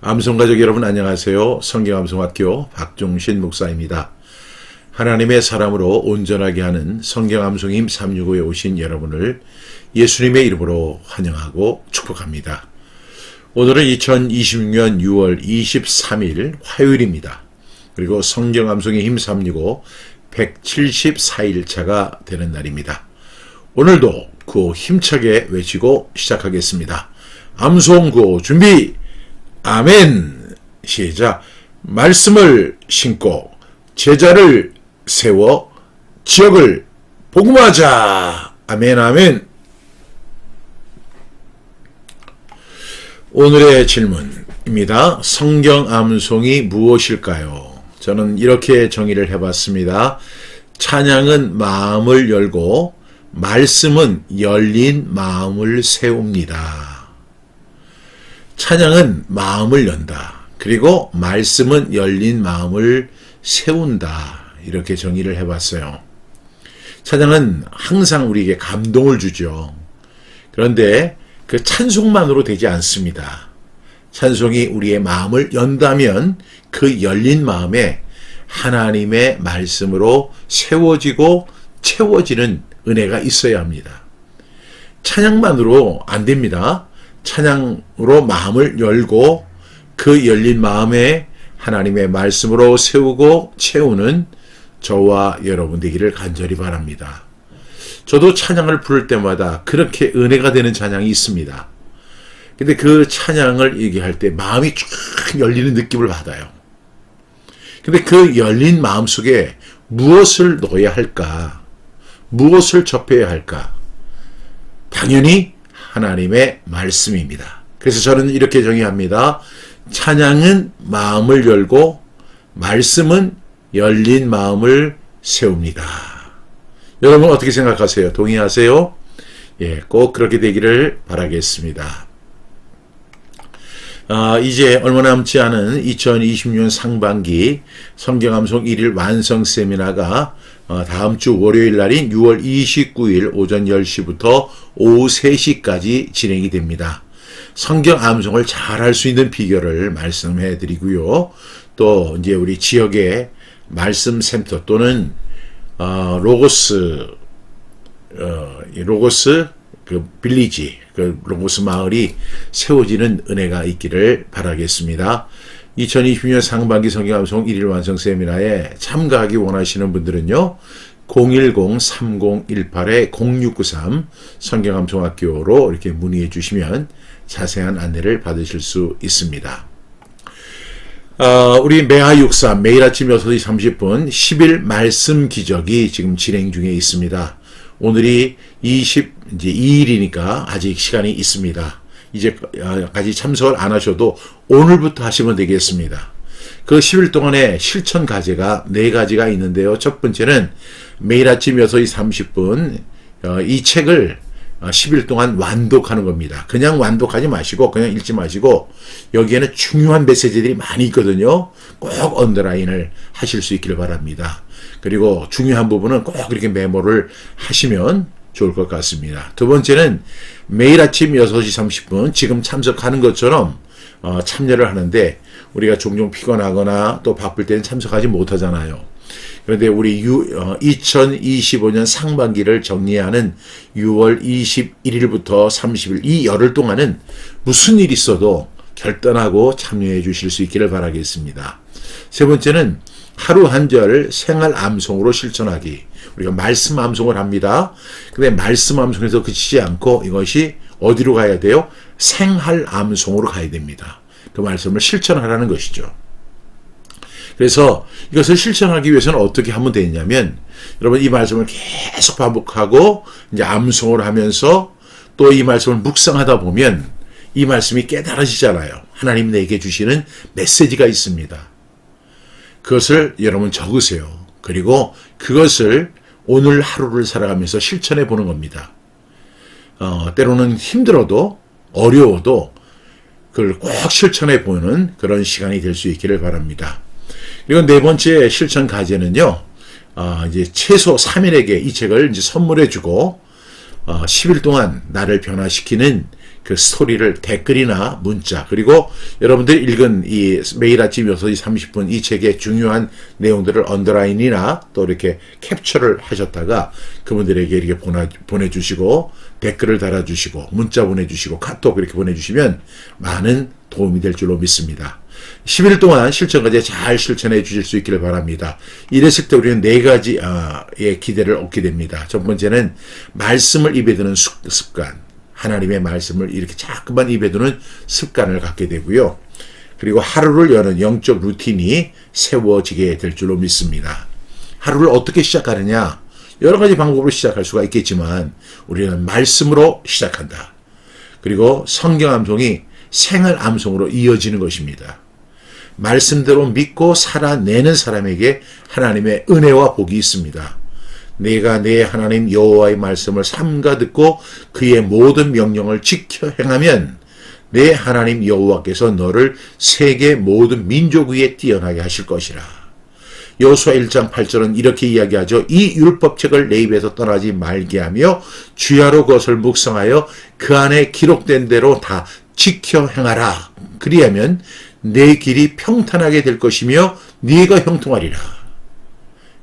암송가족 여러분 안녕하세요. 성경암송학교 박종신 목사입니다. 하나님의 사람으로 온전하게 하는 성경암송임 365에 오신 여러분을 예수님의 이름으로 환영하고 축복합니다. 오늘은 2026년 6월 23일 화요일입니다. 그리고 성경암송의 힘 365 174일차가 되는 날입니다. 오늘도 구호 힘차게 외치고 시작하겠습니다. 암송 구호 준비! 아멘! 시작! 말씀을 신고 제자를 세워 지역을 복음하자! 아멘 아멘! 오늘의 질문입니다. 성경 암송이 무엇일까요? 저는 이렇게 정의를 해봤습니다. 찬양은 마음을 열고 말씀은 열린 마음을 세웁니다. 찬양은 마음을 연다. 그리고 말씀은 열린 마음을 세운다. 이렇게 정의를 해봤어요. 찬양은 항상 우리에게 감동을 주죠. 그런데 그 찬송만으로 되지 않습니다. 찬송이 우리의 마음을 연다면 그 열린 마음에 하나님의 말씀으로 세워지고 채워지는 은혜가 있어야 합니다. 찬양만으로 안 됩니다. 찬양으로 마음을 열고 그 열린 마음에 하나님의 말씀으로 세우고 채우는 저와 여러분 되기를 간절히 바랍니다. 저도 찬양을 부를 때마다 그렇게 은혜가 되는 찬양이 있습니다. 근데 그 찬양을 얘기할 때 마음이 쫙 열리는 느낌을 받아요. 근데 그 열린 마음 속에 무엇을 넣어야 할까? 무엇을 접해야 할까? 당연히 하나님의 말씀입니다. 그래서 저는 이렇게 정의합니다. 찬양은 마음을 열고 말씀은 열린 마음을 세웁니다. 여러분 어떻게 생각하세요? 동의하세요? 예, 꼭 그렇게 되기를 바라겠습니다. 이제 얼마 남지 않은 2026년 상반기 성경암송 1일 완성 세미나가 다음 주 월요일 날인 6월 29일 오전 10시부터 오후 3시까지 진행이 됩니다. 성경암송을 잘 할 수 있는 비결을 말씀해 드리고요. 또 이제 우리 지역의 말씀 센터 또는 로고스 그 빌리지, 그 로고스 마을이 세워지는 은혜가 있기를 바라겠습니다. 2020년 상반기 성경암송 1일 완성 세미나에 참가하기 원하시는 분들은요. 010-3018-0693 성경암송학교로 이렇게 문의해 주시면 자세한 안내를 받으실 수 있습니다. 우리 매화육사 매일 아침 6시 30분 10일 말씀 기적이 지금 진행 중에 있습니다. 오늘이 22일이니까 아직 시간이 있습니다. 이제까지 참석을 안 하셔도 오늘부터 하시면 되겠습니다. 그 10일 동안에 실천 과제가 4가지가 있는데요. 첫 번째는 매일 아침 6시 30분 이 책을 10일 동안 완독하는 겁니다. 그냥 완독하지 마시고 그냥 읽지 마시고 여기에는 중요한 메시지들이 많이 있거든요. 꼭 언더라인을 하실 수 있기를 바랍니다. 그리고 중요한 부분은 꼭 이렇게 메모를 하시면 좋을 것 같습니다. 두 번째는 매일 아침 6시 30분 지금 참석하는 것처럼 참여를 하는데 우리가 종종 피곤하거나 또 바쁠 때는 참석하지 못하잖아요. 그런데 우리 2025년 상반기를 정리하는 6월 21일부터 30일 이 열흘 동안은 무슨 일이 있어도 결단하고 참여해 주실 수 있기를 바라겠습니다. 세 번째는 하루 한 절 생활 암송으로 실천하기. 우리가 말씀 암송을 합니다. 근데 말씀 암송에서 그치지 않고 이것이 어디로 가야 돼요? 생활 암송으로 가야 됩니다. 그 말씀을 실천하라는 것이죠. 그래서 이것을 실천하기 위해서는 어떻게 하면 되냐면 여러분 이 말씀을 계속 반복하고 이제 암송을 하면서 또 이 말씀을 묵상하다 보면 이 말씀이 깨달아지잖아요. 하나님 내게 주시는 메시지가 있습니다. 그것을 여러분 적으세요. 그리고 그것을 오늘 하루를 살아가면서 실천해 보는 겁니다. 때로는 힘들어도 어려워도 그걸 꼭 실천해 보는 그런 시간이 될 수 있기를 바랍니다. 그리고 네 번째 실천 과제는요. 이제 최소 3일에게 이 책을 이제 선물해 주고 10일 동안 나를 변화시키는 그 스토리를 댓글이나 문자, 그리고 여러분들이 읽은 이 매일 아침 6시 30분 이 책의 중요한 내용들을 언더라인이나 또 이렇게 캡처를 하셨다가 그분들에게 이렇게 보내주시고 댓글을 달아주시고 문자 보내주시고 카톡 이렇게 보내주시면 많은 도움이 될 줄로 믿습니다. 10일 동안 실천까지 잘 실천해 주실 수 있기를 바랍니다. 이랬을 때 우리는 4가지의 기대를 얻게 됩니다. 첫 번째는 말씀을 입에 드는 습관, 하나님의 말씀을 이렇게 자꾸만 입에 두는 습관을 갖게 되고요. 그리고 하루를 여는 영적 루틴이 세워지게 될 줄로 믿습니다. 하루를 어떻게 시작하느냐? 여러 가지 방법으로 시작할 수가 있겠지만 우리는 말씀으로 시작한다. 그리고 성경 암송이 생활 암송으로 이어지는 것입니다. 말씀대로 믿고 살아내는 사람에게 하나님의 은혜와 복이 있습니다. 내가 내 하나님 여호와의 말씀을 삼가 듣고 그의 모든 명령을 지켜 행하면 내 하나님 여호와께서 너를 세계 모든 민족 위에 뛰어나게 하실 것이라. 여호수아 1장 8절은 이렇게 이야기하죠. 이 율법책을 내 입에서 떠나지 말게 하며 주야로 그것을 묵상하여 그 안에 기록된 대로 다 지켜 행하라. 그리하면 내 길이 평탄하게 될 것이며 네가 형통하리라.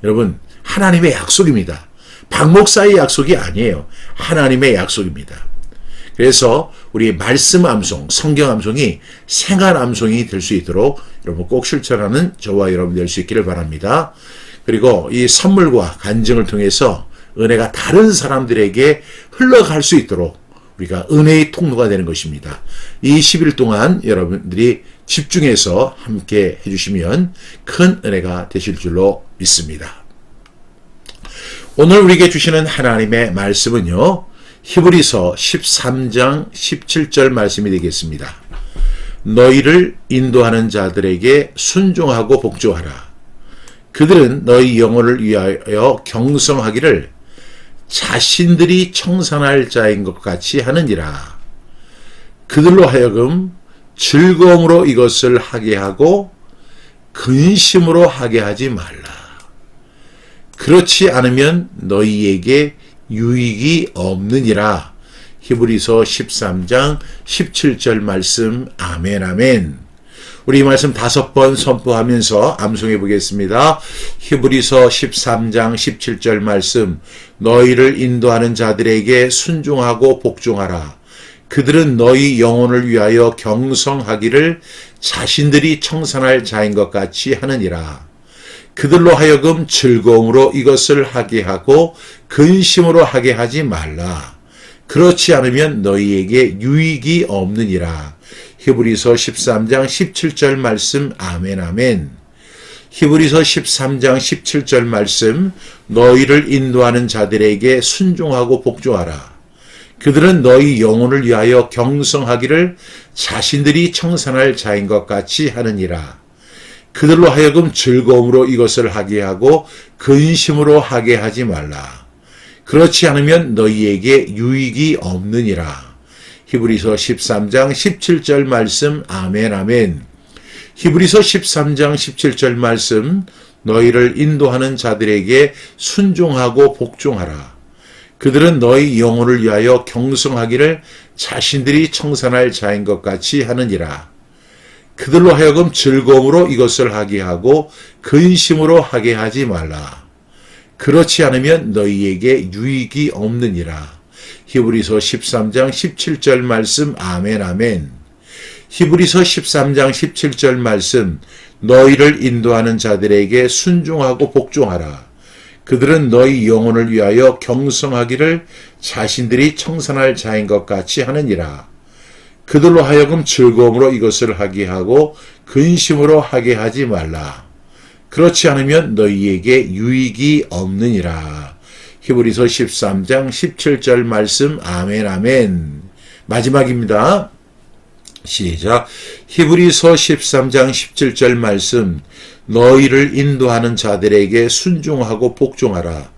여러분, 하나님의 약속입니다. 박 목사의 약속이 아니에요. 하나님의 약속입니다. 그래서 우리 말씀 암송, 성경 암송이 생활 암송이 될 수 있도록 여러분 꼭 실천하는 저와 여러분 될 수 있기를 바랍니다. 그리고 이 선물과 간증을 통해서 은혜가 다른 사람들에게 흘러갈 수 있도록 우리가 은혜의 통로가 되는 것입니다. 이 10일 동안 여러분들이 집중해서 함께 해주시면 큰 은혜가 되실 줄로 믿습니다. 오늘 우리에게 주시는 하나님의 말씀은요, 히브리서 13장 17절 말씀이 되겠습니다. 너희를 인도하는 자들에게 순종하고 복종하라. 그들은 너희 영혼을 위하여 경성하기를 자신들이 청산할 자인 것 같이 하느니라. 그들로 하여금 즐거움으로 이것을 하게 하고 근심으로 하게 하지 말라. 그렇지 않으면 너희에게 유익이 없느니라. 히브리서 13장 17절 말씀. 아멘 아멘. 우리 이 말씀 5번 선포하면서 암송해 보겠습니다. 히브리서 13장 17절 말씀. 너희를 인도하는 자들에게 순종하고 복종하라. 그들은 너희 영혼을 위하여 경성하기를 자신들이 청산할 자인 것 같이 하느니라. 그들로 하여금 즐거움으로 이것을 하게 하고 근심으로 하게 하지 말라. 그렇지 않으면 너희에게 유익이 없느니라. 히브리서 13장 17절 말씀. 아멘 아멘. 히브리서 13장 17절 말씀. 너희를 인도하는 자들에게 순종하고 복종하라. 그들은 너희 영혼을 위하여 경성하기를 자신들이 청산할 자인 것 같이 하느니라. 그들로 하여금 즐거움으로 이것을 하게 하고 근심으로 하게 하지 말라. 그렇지 않으면 너희에게 유익이 없느니라. 히브리서 13장 17절 말씀. 아멘 아멘. 히브리서 13장 17절 말씀. 너희를 인도하는 자들에게 순종하고 복종하라. 그들은 너희 영혼을 위하여 경성하기를 자신들이 청산할 자인 것 같이 하느니라. 그들로 하여금 즐거움으로 이것을 하게 하고 근심으로 하게 하지 말라. 그렇지 않으면 너희에게 유익이 없느니라. 히브리서 13장 17절 말씀. 아멘 아멘. 히브리서 13장 17절 말씀. 너희를 인도하는 자들에게 순종하고 복종하라. 그들은 너희 영혼을 위하여 경성하기를 자신들이 청산할 자인 것 같이 하느니라. 그들로 하여금 즐거움으로 이것을 하게 하고 근심으로 하게 하지 말라. 그렇지 않으면 너희에게 유익이 없느니라. 히브리서 13장 17절 말씀. 아멘 아멘. 마지막입니다. 시작. 히브리서 13장 17절 말씀. 너희를 인도하는 자들에게 순종하고 복종하라.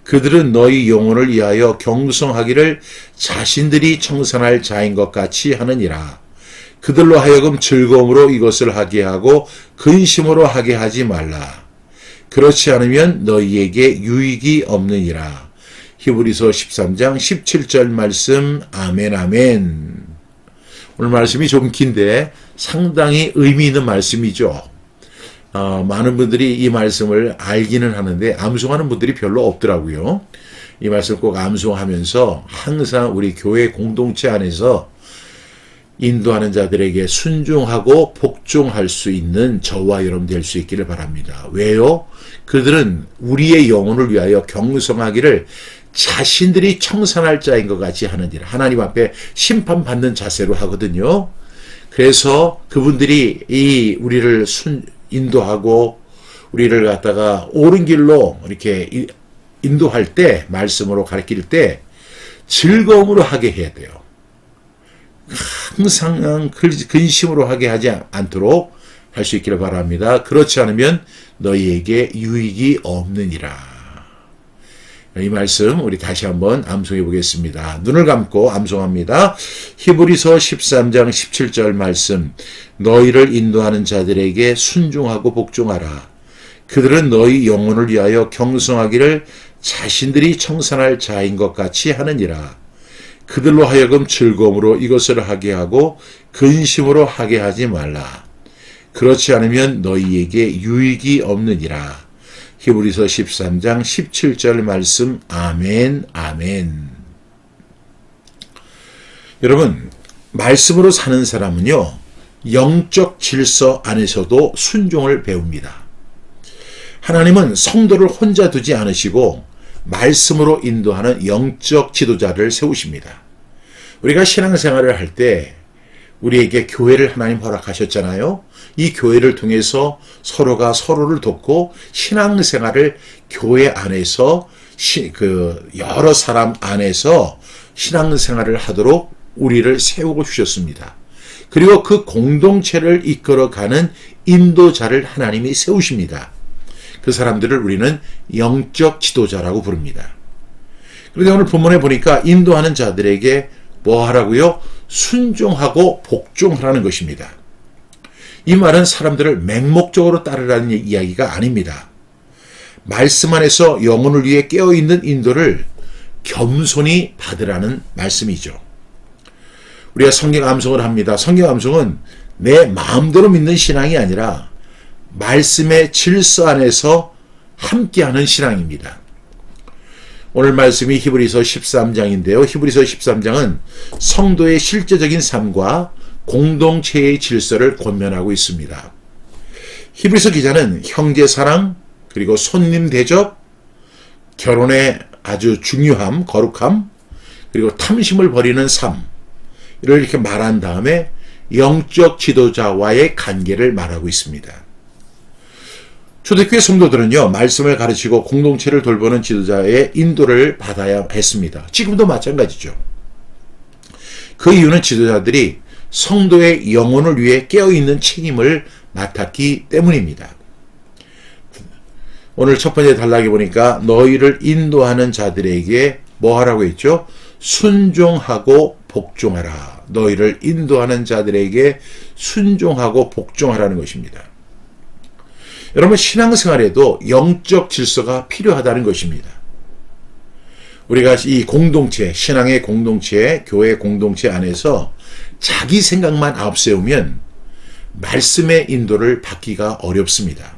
그들은 너희 영혼을 위하여 경성하기를 자신들이 청산할 자인 것 같이 하느니라. 그들로 하여금 즐거움으로 이것을 하게 하고 근심으로 하게 하지 말라. 그렇지 않으면 너희에게 유익이 없느니라. 히브리서 13장 17절 말씀. 아멘 아멘. 오늘 말씀이 좀 긴데 상당히 의미 있는 말씀이죠. 많은 분들이 이 말씀을 알기는 하는데 암송하는 분들이 별로 없더라고요. 이 말씀을 꼭 암송하면서 항상 우리 교회 공동체 안에서 인도하는 자들에게 순종하고 복종할 수 있는 저와 여러분 될 수 있기를 바랍니다. 왜요? 그들은 우리의 영혼을 위하여 경성하기를 자신들이 청산할 자인 것 같이 하느니라. 하나님 앞에 심판받는 자세로 하거든요. 그래서 그분들이 우리를 인도하고 우리를 갖다가 옳은 길로 이렇게 인도할 때, 말씀으로 가르칠 때 즐거움으로 하게 해야 돼요. 항상 근심으로 하게 하지 않도록 할 수 있기를 바랍니다. 그렇지 않으면 너희에게 유익이 없느니라. 이 말씀 우리 다시 한번 암송해 보겠습니다. 눈을 감고 암송합니다. 히브리서 13장 17절 말씀. 너희를 인도하는 자들에게 순종하고 복종하라. 그들은 너희 영혼을 위하여 경성하기를 자신들이 청산할 자인 것 같이 하느니라. 그들로 하여금 즐거움으로 이것을 하게 하고 근심으로 하게 하지 말라. 그렇지 않으면 너희에게 유익이 없느니라. 히브리서 13장 17절 말씀. 아멘, 아멘. 여러분, 말씀으로 사는 사람은요, 영적 질서 안에서도 순종을 배웁니다. 하나님은 성도를 혼자 두지 않으시고 말씀으로 인도하는 영적 지도자를 세우십니다. 우리가 신앙생활을 할 때 우리에게 교회를 하나님 허락하셨잖아요. 이 교회를 통해서 서로가 서로를 돕고 신앙생활을 교회 안에서 여러 사람 안에서 신앙생활을 하도록 우리를 세우고 주셨습니다. 그리고 그 공동체를 이끌어가는 인도자를 하나님이 세우십니다. 그 사람들을 우리는 영적 지도자라고 부릅니다. 그런데 오늘 본문에 보니까 인도하는 자들에게 뭐 하라고요? 순종하고 복종하라는 것입니다. 이 말은 사람들을 맹목적으로 따르라는 이야기가 아닙니다. 말씀 안에서 영혼을 위해 깨어있는 인도를 겸손히 받으라는 말씀이죠. 우리가 성경 암송을 합니다. 성경 암송은 내 마음대로 믿는 신앙이 아니라 말씀의 질서 안에서 함께하는 신앙입니다. 오늘 말씀이 히브리서 13장인데요. 히브리서 13장은 성도의 실제적인 삶과 공동체의 질서를 권면하고 있습니다. 히브리서 기자는 형제사랑, 그리고 손님 대접, 결혼의 아주 중요함, 거룩함, 그리고 탐심을 버리는 삶, 이를 이렇게 말한 다음에 영적 지도자와의 관계를 말하고 있습니다. 초대교회 성도들은요, 말씀을 가르치고 공동체를 돌보는 지도자의 인도를 받아야 했습니다. 지금도 마찬가지죠. 그 이유는 지도자들이 성도의 영혼을 위해 깨어있는 책임을 맡았기 때문입니다. 오늘 첫 번째 단락에 보니까 너희를 인도하는 자들에게 뭐 하라고 했죠? 순종하고 복종하라. 너희를 인도하는 자들에게 순종하고 복종하라는 것입니다. 여러분, 신앙생활에도 영적 질서가 필요하다는 것입니다. 우리가 이 공동체, 신앙의 공동체, 교회 공동체 안에서 자기 생각만 앞세우면 말씀의 인도를 받기가 어렵습니다.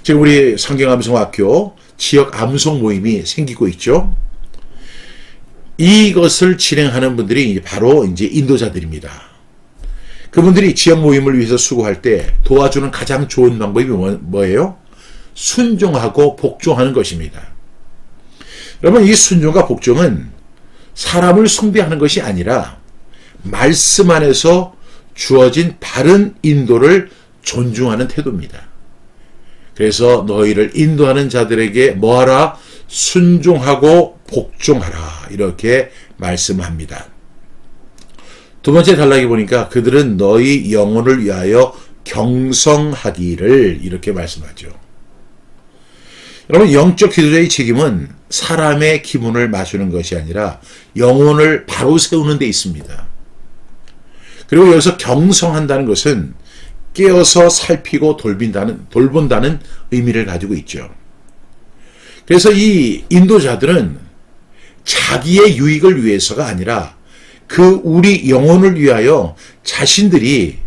지금 우리 성경암송학교 지역 암송 모임이 생기고 있죠. 이것을 진행하는 분들이 바로 이제 인도자들입니다. 그분들이 지역 모임을 위해서 수고할 때 도와주는 가장 좋은 방법이 뭐예요? 순종하고 복종하는 것입니다. 여러분, 이 순종과 복종은 사람을 숭배하는 것이 아니라 말씀 안에서 주어진 바른 인도를 존중하는 태도입니다. 그래서 너희를 인도하는 자들에게 뭐하라? 순종하고 복종하라. 이렇게 말씀합니다. 두 번째 단락에 보니까 그들은 너희 영혼을 위하여 경성하기를 이렇게 말씀하죠. 여러분, 영적 지도자의 책임은 사람의 기분을 맞추는 것이 아니라 영혼을 바로 세우는 데 있습니다. 그리고 여기서 경성한다는 것은 깨어서 살피고 돌본다는 의미를 가지고 있죠. 그래서 이 인도자들은 자기의 유익을 위해서가 아니라 그 우리 영혼을 위하여 자신들이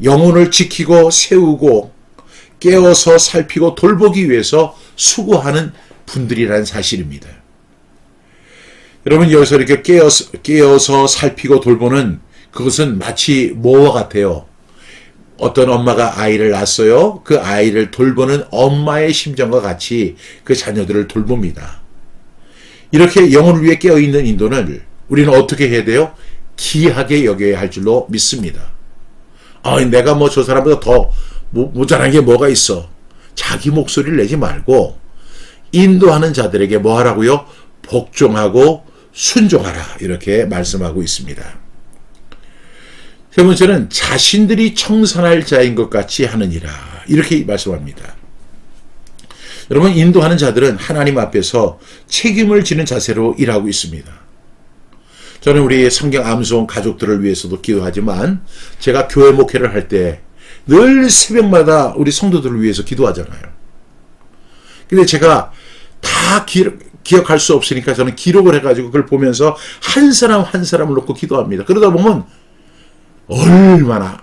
영혼을 지키고 세우고 깨어서 살피고 돌보기 위해서 수고하는 분들이라는 사실입니다. 여러분, 여기서 이렇게 깨어서 살피고 돌보는 그것은 마치 뭐와 같아요? 어떤 엄마가 아이를 낳았어요. 그 아이를 돌보는 엄마의 심정과 같이 그 자녀들을 돌봅니다. 이렇게 영혼을 위해 깨어있는 인도는 우리는 어떻게 해야 돼요? 귀하게 여겨야 할 줄로 믿습니다. 내가 뭐 저 사람보다 더 모자란 게 뭐가 있어. 자기 목소리를 내지 말고 인도하는 자들에게 뭐 하라고요? 복종하고 순종하라. 이렇게 말씀하고 있습니다. 세 번째는 자신들이 청산할 자인 것 같이 하느니라. 이렇게 말씀합니다. 여러분, 인도하는 자들은 하나님 앞에서 책임을 지는 자세로 일하고 있습니다. 저는 우리 성경 암송 가족들을 위해서도 기도하지만 제가 교회 목회를 할 때 늘 새벽마다 우리 성도들을 위해서 기도하잖아요. 근데 제가 다 기억할 수 없으니까 저는 기록을 해가지고 그걸 보면서 한 사람 한 사람을 놓고 기도합니다. 그러다 보면 얼마나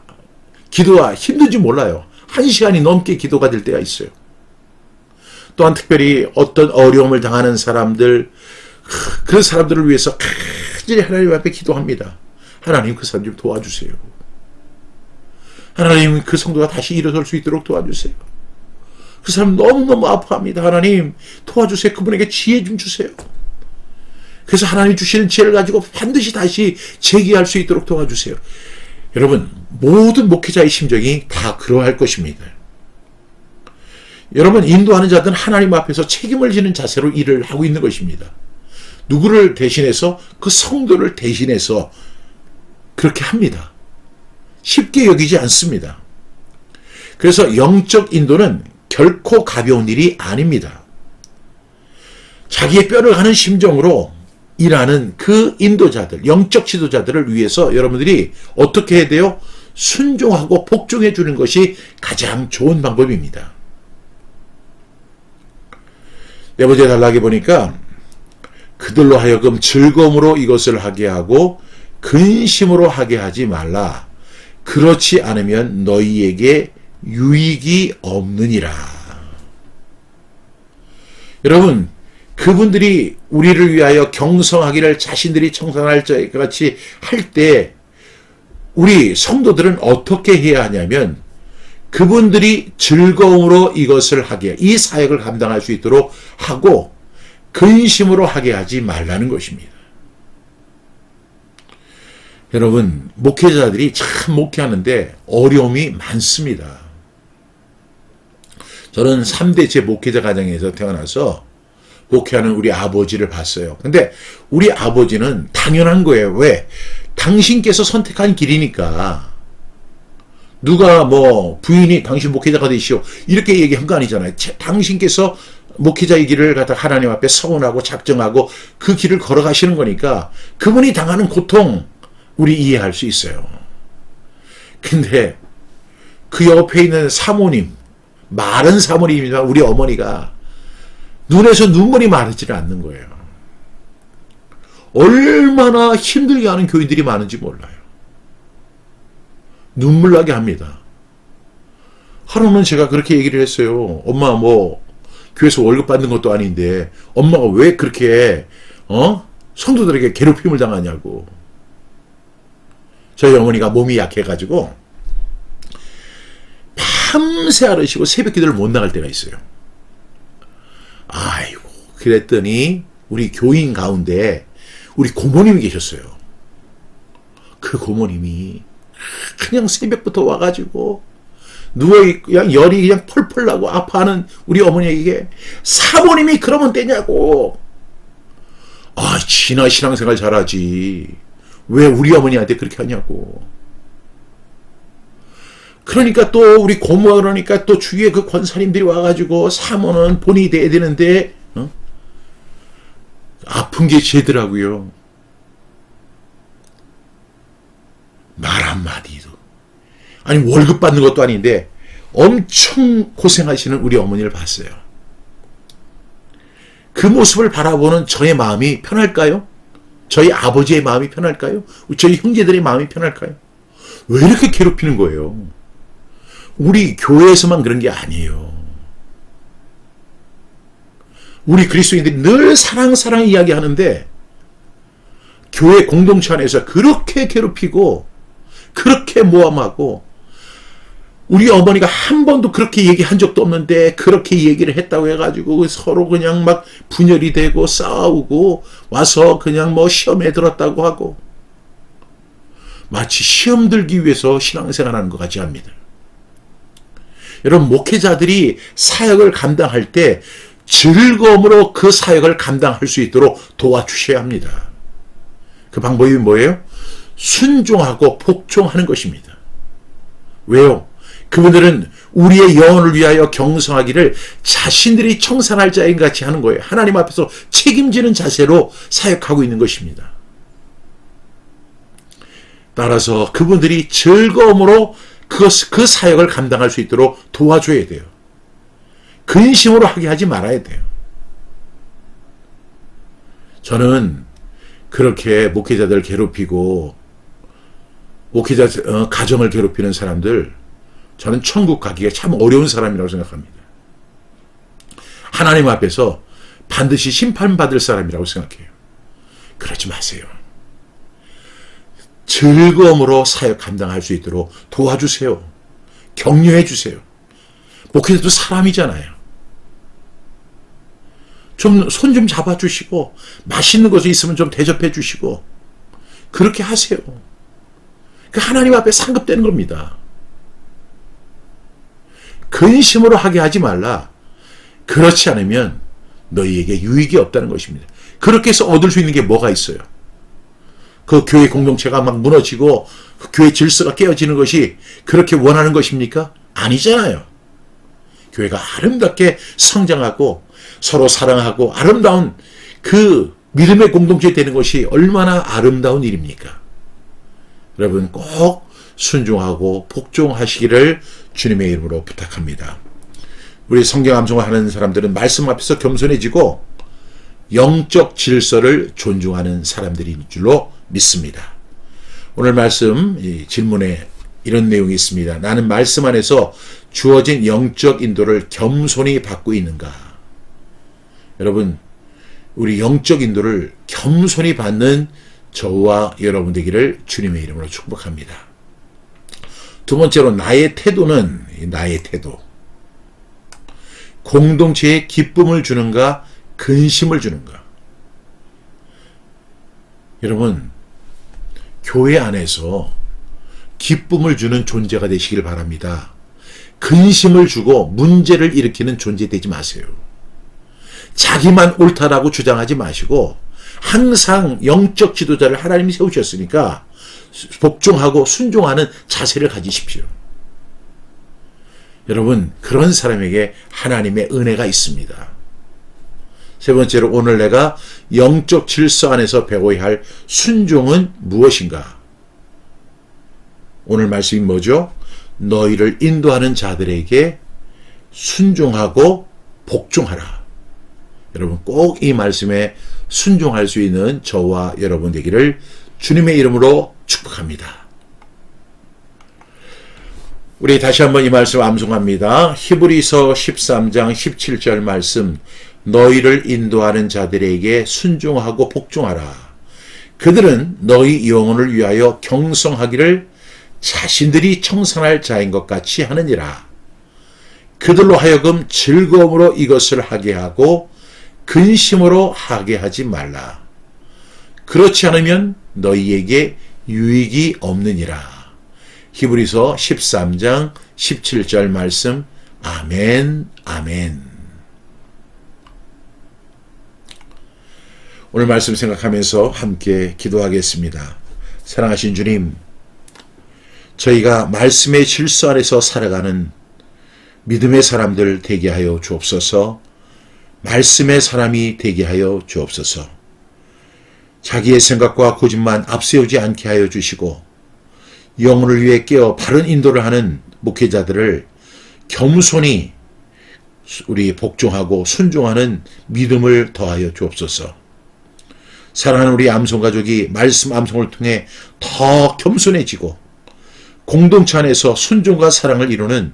기도가 힘든지 몰라요. 1시간이 넘게 기도가 될 때가 있어요. 또한 특별히 어떤 어려움을 당하는 사람들, 그 사람들을 위해서 간절히 하나님 앞에 기도합니다. 하나님, 그 사람 좀 도와주세요. 하나님, 그 성도가 다시 일어설 수 있도록 도와주세요. 그 사람 너무너무 아파합니다. 하나님, 도와주세요. 그분에게 지혜 좀 주세요. 그래서 하나님 주시는 지혜를 가지고 반드시 다시 재기할 수 있도록 도와주세요. 여러분, 모든 목회자의 심정이 다 그러할 것입니다. 여러분, 인도하는 자들은 하나님 앞에서 책임을 지는 자세로 일을 하고 있는 것입니다. 누구를 대신해서? 그 성도를 대신해서 그렇게 합니다. 쉽게 여기지 않습니다. 그래서 영적 인도는 결코 가벼운 일이 아닙니다. 자기의 뼈를 가는 심정으로 일하는 그 인도자들, 영적 지도자들을 위해서 여러분들이 어떻게 해야 돼요? 순종하고 복종해 주는 것이 가장 좋은 방법입니다. 네 번째 단락에 보니까 그들로 하여금 즐거움으로 이것을 하게 하고 근심으로 하게 하지 말라. 그렇지 않으면 너희에게 유익이 없느니라. 여러분, 그분들이 우리를 위하여 경성하기를 자신들이 청산할 자 같이 할 때 우리 성도들은 어떻게 해야 하냐면 그분들이 즐거움으로 이것을 하게, 이 사역을 감당할 수 있도록 하고 근심으로 하게 하지 말라는 것입니다. 여러분, 목회자들이 참 목회하는데 어려움이 많습니다. 저는 3대째 목회자 가정에서 태어나서 목회하는 우리 아버지를 봤어요. 근데 우리 아버지는 당연한 거예요. 왜? 당신께서 선택한 길이니까. 누가 뭐 부인이 당신 목회자가 되시오 이렇게 얘기한 거 아니잖아요. 당신께서 목회자의 길을 갖다 하나님 앞에 서원하고 작정하고 그 길을 걸어가시는 거니까 그분이 당하는 고통 우리 이해할 수 있어요. 근데 그 옆에 있는 사모님, 마른 사모님이지만 우리 어머니가 눈에서 눈물이 마르지를 않는 거예요. 얼마나 힘들게 하는 교인들이 많은지 몰라요. 눈물 나게 합니다. 하루는 제가 그렇게 얘기를 했어요. 엄마 뭐 교회에서 월급 받는 것도 아닌데 엄마가 왜 그렇게 성도들에게 괴롭힘을 당하냐고. 저희 어머니가 몸이 약해가지고 밤새 앓으시고 새벽 기도를 못 나갈 때가 있어요. 아이고, 그랬더니 우리 교인 가운데 우리 고모님이 계셨어요. 그 고모님이 그냥 새벽부터 와가지고 누워있고 그냥 열이 그냥 펄펄 나고 아파하는 우리 어머니에게 사모님이 그러면 되냐고. 지나 신앙생활 잘하지. 왜 우리 어머니한테 그렇게 하냐고. 그러니까 또 우리 고모가 그러니까 또 주위에 그 권사님들이 와가지고 사모는 본인이 돼야 되는데 아픈 게 죄더라고요. 말 한마디도. 아니 월급 받는 것도 아닌데 엄청 고생하시는 우리 어머니를 봤어요. 그 모습을 바라보는 저의 마음이 편할까요? 저희 아버지의 마음이 편할까요? 저희 형제들의 마음이 편할까요? 왜 이렇게 괴롭히는 거예요? 우리 교회에서만 그런 게 아니에요. 우리 그리스도인들이 늘 사랑 이야기하는데 교회 공동체 안에서 그렇게 괴롭히고 그렇게 모함하고 우리 어머니가 한 번도 그렇게 얘기한 적도 없는데 그렇게 얘기를 했다고 해가지고 서로 그냥 막 분열이 되고 싸우고 와서 그냥 뭐 시험에 들었다고 하고 마치 시험 들기 위해서 신앙생활하는 것 같이 합니다. 여러분, 목회자들이 사역을 감당할 때 즐거움으로 그 사역을 감당할 수 있도록 도와주셔야 합니다. 그 방법이 뭐예요? 순종하고 복종하는 것입니다. 왜요? 그분들은 우리의 영혼을 위하여 경성하기를 자신들이 청산할 자인 같이 하는 거예요. 하나님 앞에서 책임지는 자세로 사역하고 있는 것입니다. 따라서 그분들이 즐거움으로 그 사역을 감당할 수 있도록 도와줘야 돼요. 근심으로 하게 하지 말아야 돼요. 저는 그렇게 목회자들 괴롭히고 목회자 가정을 괴롭히는 사람들, 저는 천국 가기가 참 어려운 사람이라고 생각합니다. 하나님 앞에서 반드시 심판받을 사람이라고 생각해요. 그러지 마세요. 즐거움으로 사역 감당할 수 있도록 도와주세요. 격려해 주세요. 목회자도 사람이잖아요. 좀 손 좀 잡아주시고 맛있는 것이 있으면 좀 대접해 주시고 그렇게 하세요. 그 하나님 앞에 상급되는 겁니다. 근심으로 하게 하지 말라. 그렇지 않으면 너희에게 유익이 없다는 것입니다. 그렇게 해서 얻을 수 있는 게 뭐가 있어요? 그 교회 공동체가 막 무너지고 그 교회 질서가 깨어지는 것이 그렇게 원하는 것입니까? 아니잖아요. 교회가 아름답게 성장하고 서로 사랑하고 아름다운 그 믿음의 공동체 되는 것이 얼마나 아름다운 일입니까? 여러분, 꼭 순종하고 복종하시기를 주님의 이름으로 부탁합니다. 우리 성경 암송하는 사람들은 말씀 앞에서 겸손해지고 영적 질서를 존중하는 사람들인 줄로 믿습니다. 오늘 말씀 질문에 이런 내용이 있습니다. 나는 말씀 안에서 주어진 영적 인도를 겸손히 받고 있는가? 여러분, 우리 영적 인도를 겸손히 받는 저와 여러분 되기를 주님의 이름으로 축복합니다. 두 번째로, 나의 태도는 나의 태도. 공동체에 기쁨을 주는가, 근심을 주는가? 여러분, 교회 안에서 기쁨을 주는 존재가 되시길 바랍니다. 근심을 주고 문제를 일으키는 존재 되지 마세요. 자기만 옳다라고 주장하지 마시고 항상 영적 지도자를 하나님이 세우셨으니까 복종하고 순종하는 자세를 가지십시오. 여러분, 그런 사람에게 하나님의 은혜가 있습니다. 세 번째로, 오늘 내가 영적 질서 안에서 배워야 할 순종은 무엇인가? 오늘 말씀이 뭐죠? 너희를 인도하는 자들에게 순종하고 복종하라. 여러분, 꼭 이 말씀에 순종할 수 있는 저와 여러분 되기를 주님의 이름으로 축복합니다. 우리 다시 한번 이 말씀 암송합니다. 히브리서 13장 17절 말씀. 너희를 인도하는 자들에게 순종하고 복종하라. 그들은 너희 영혼을 위하여 경성하기를 자신들이 청산할 자인 것 같이 하느니라. 그들로 하여금 즐거움으로 이것을 하게 하고 근심으로 하게 하지 말라. 그렇지 않으면 너희에게 유익이 없느니라. 히브리서 13장 17절 말씀. 아멘, 아멘. 오늘 말씀 생각하면서 함께 기도하겠습니다. 사랑하신 주님, 저희가 말씀의 질서 안에서 살아가는 믿음의 사람들 되게 하여 주옵소서. 말씀의 사람이 되게 하여 주옵소서. 자기의 생각과 고집만 앞세우지 않게 하여 주시고 영혼을 위해 깨어 바른 인도를 하는 목회자들을 겸손히 우리 복종하고 순종하는 믿음을 더하여 주옵소서. 사랑하는 우리 암송 가족이 말씀 암송을 통해 더 겸손해지고 공동체 안에서 순종과 사랑을 이루는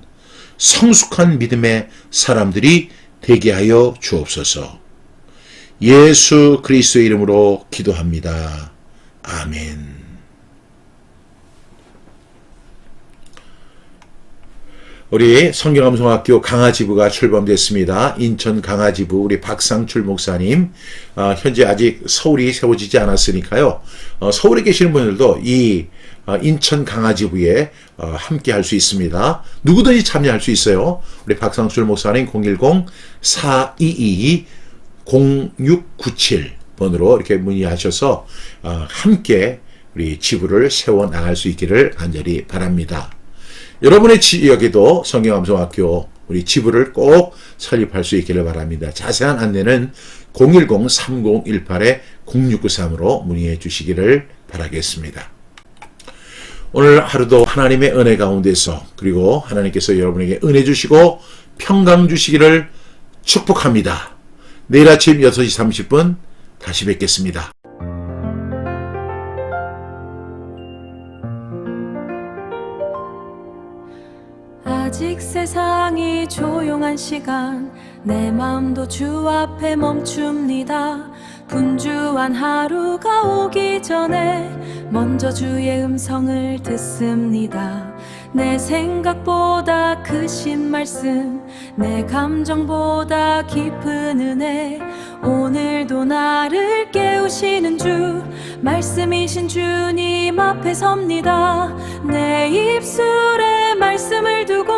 성숙한 믿음의 사람들이 되게 하여 주옵소서. 예수 그리스도의 이름으로 기도합니다. 아멘. 우리 성경암송학교 강화지부가 출범됐습니다. 인천 강화지부 우리 박상출 목사님, 현재 아직 서울이 세워지지 않았으니까요. 서울에 계시는 분들도 이 인천 강화지부에 함께 할 수 있습니다. 누구든지 참여할 수 있어요. 우리 박상출 목사님 010-422-0697번으로 이렇게 문의하셔서 함께 우리 지부를 세워 나갈 수 있기를 간절히 바랍니다. 여러분의 지역에도 성경암송학교 우리 지부를 꼭 설립할 수 있기를 바랍니다. 자세한 안내는 010-3018-0693으로 문의해 주시기를 바라겠습니다. 오늘 하루도 하나님의 은혜 가운데서 그리고 하나님께서 여러분에게 은혜 주시고 평강 주시기를 축복합니다. 내일 아침 6시 30분 다시 뵙겠습니다. 아직 세상이 조용한 시간 내 마음도 주 앞에 멈춥니다. 분주한 하루가 오기 전에 먼저 주의 음성을 듣습니다. 내 생각보다 크신 말씀 내 감정보다 깊은 은혜 오늘도 나를 깨우시는 주 말씀이신 주님 앞에 섭니다. 내 입술에 말씀을 두고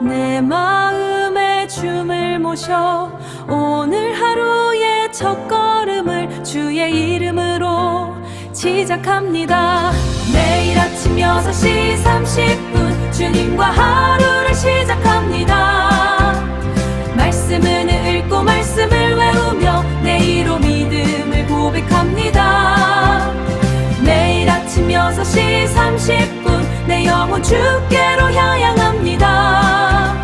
내 마음에 춤을 모셔 오늘 하루의 첫걸음을 주의 이름으로 시작합니다. 매일 아침 6시 30분 주님과 하루를 시작합니다. 말씀을 읽고 말씀을 외우며 내일로 믿음을 고백합니다. 매일 아침 6시 30분 내 영혼 주께로 향합니다.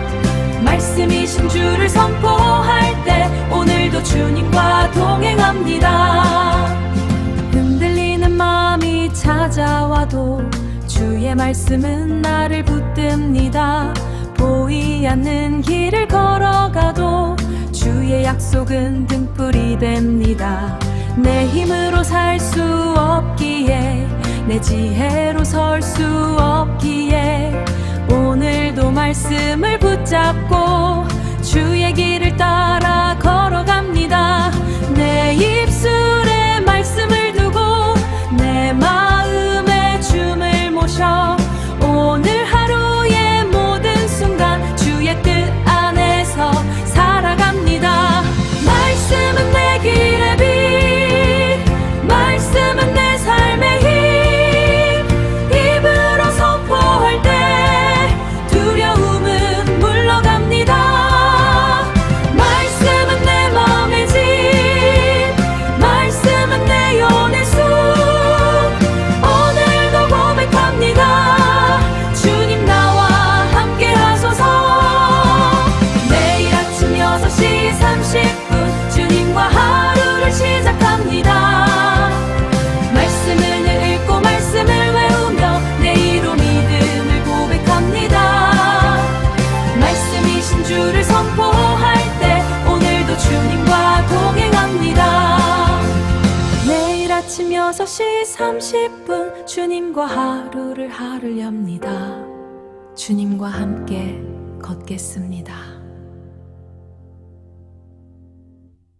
말씀이신 주를 선포할 때 오늘도 주님과 동행합니다. 흔들리는 마음이 찾아와도 주의 말씀은 나를 붙듭니다. 보이지 않는 길을 걸어가도 주의 약속은 등불이 됩니다. 내 힘으로 살 수 없기에 내 지혜로 설 수 없기에 오늘도 말씀을 붙잡고 주의 길을 따라 걸어갑니다. 내 입술에 말씀을 두고 내 마음에 춤을 모셔 오늘 하루의 모든 순간 주의 뜻 안에서 살아갑니다. 말씀은 내 길의 빛 말씀은 내 삶의 힘 입으로 선포할 때 두려움은 물러갑니다. 말씀은 내 마음의 집 말씀은 내 영의 숲 오늘도 고백합니다. 주님 나와 함께 하소서. 매일 아침 6시 30분 주님과 하루를 시작합니다. 말씀을 읽고 말씀을 외우며 내일로 믿음을 고백합니다. 말씀이신 주를 선포할 때 오늘도 주님과 동행합니다. 매일 아침 6시 30분 주님과 하루를 엽니다. 주님과 함께 걷겠습니다.